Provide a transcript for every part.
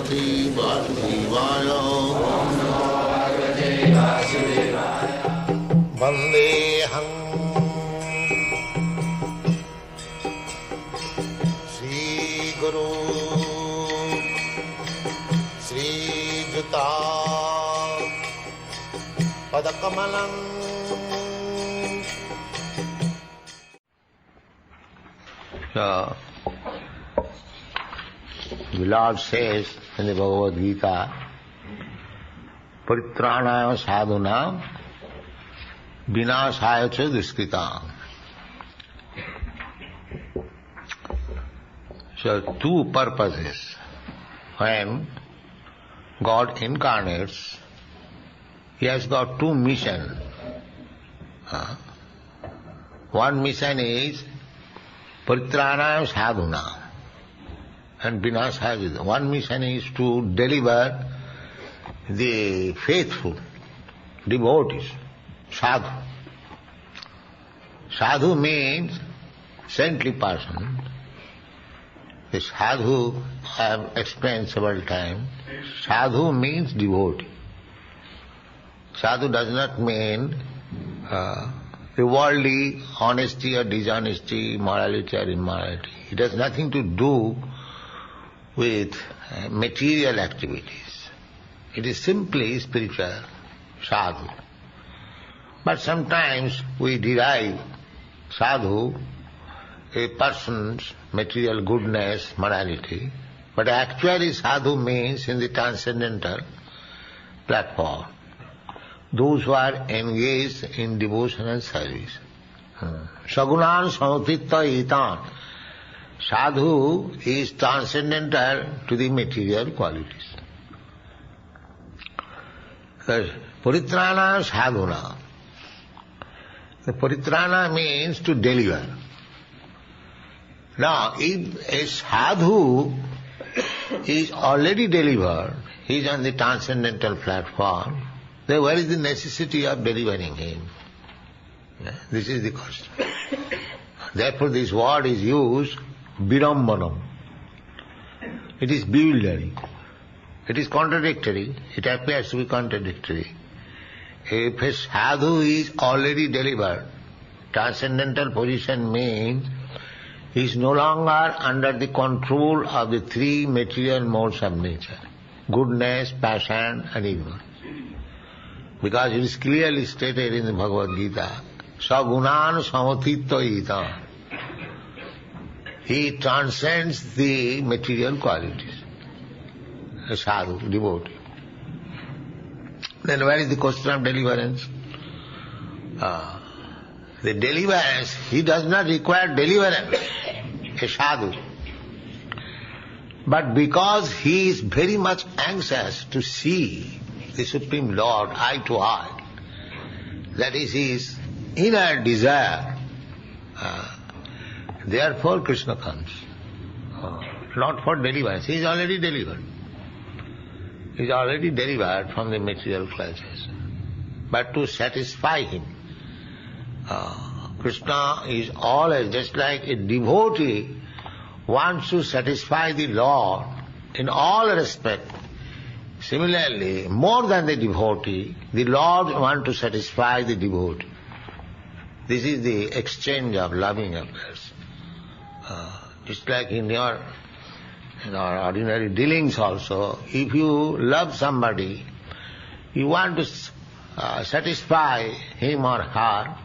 भगवते वासुदेवाय। वन्देऽहं श्रीगुरु श्रीयुता पदकमलं। The Lord says in the Bhagavad Gita, Paritranaya sadhunam vinashaya ca duskritam. So two purposes. When God incarnates, He has got two missions. One mission is Paritranaya sadhunam. And vinashaya. One mission is to deliver the faithful, devotees, sadhu. Sadhu means saintly person. The sadhu, I have explained several times, sadhu means devotee. Sadhu does not mean the worldly honesty or dishonesty, morality or immorality. It has nothing to do with material activities. It is simply spiritual, sadhu. But sometimes we derive sadhu, a person's material goodness, morality, but actually sadhu means in the transcendental platform, those who are engaged in devotional service. Sagunan samatitta etan. Sadhu is transcendental to the material qualities. Paritrana sadhuna. The paritrana means to deliver. Now, if a sadhu is already delivered, he is on the transcendental platform, then where is the necessity of delivering him? This is the question. Therefore this word is used, vidambanam. It is bewildering. It is contradictory. It appears to be contradictory. If a sadhu is already delivered, transcendental position means he is no longer under the control of the three material modes of nature, goodness, passion and ignorance. Because it is clearly stated in the Bhagavad Gita, sagunan samatitta etam. He transcends the material qualities, a sadhu, devotee. Then where is the question of deliverance? The deliverance, he does not require deliverance, a sadhu. But because he is very much anxious to see the Supreme Lord eye to eye, that is his inner desire, therefore Krishna comes. Not for deliverance, he is already delivered. He is already delivered from the material pleasures. But to satisfy him, Krishna is always, just like a devotee wants to satisfy the Lord in all respect. Similarly, more than the devotee, the Lord wants to satisfy the devotee. This is the exchange of loving affairs. Just like in our ordinary dealings also, if you love somebody, you want to satisfy him or her.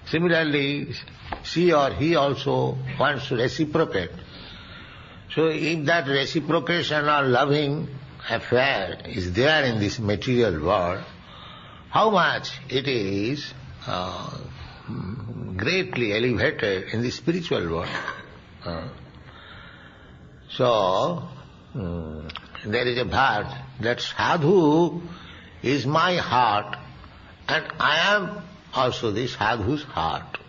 Similarly, she or he also wants to reciprocate. So if that reciprocation or loving affair is there in this material world, how much it is greatly elevated in the spiritual world. So, there is a verse that sadhu is my heart and I am also the sadhu's heart.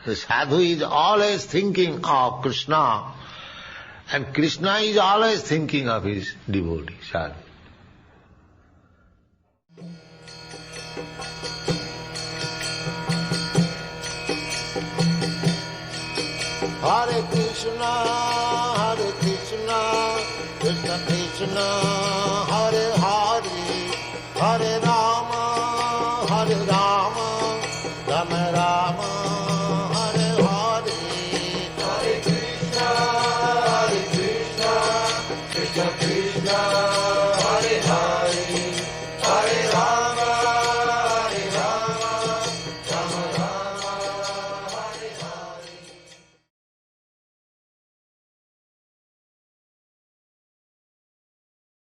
The sadhu is always thinking of Krishna and Krishna is always thinking of his devotee, sadhu. Hare Krishna, Krishna Krishna Krishna, Hare Hare, Hare Rama, Rama Rama, Hare Hare, Hare Krishna, Krishna Krishna.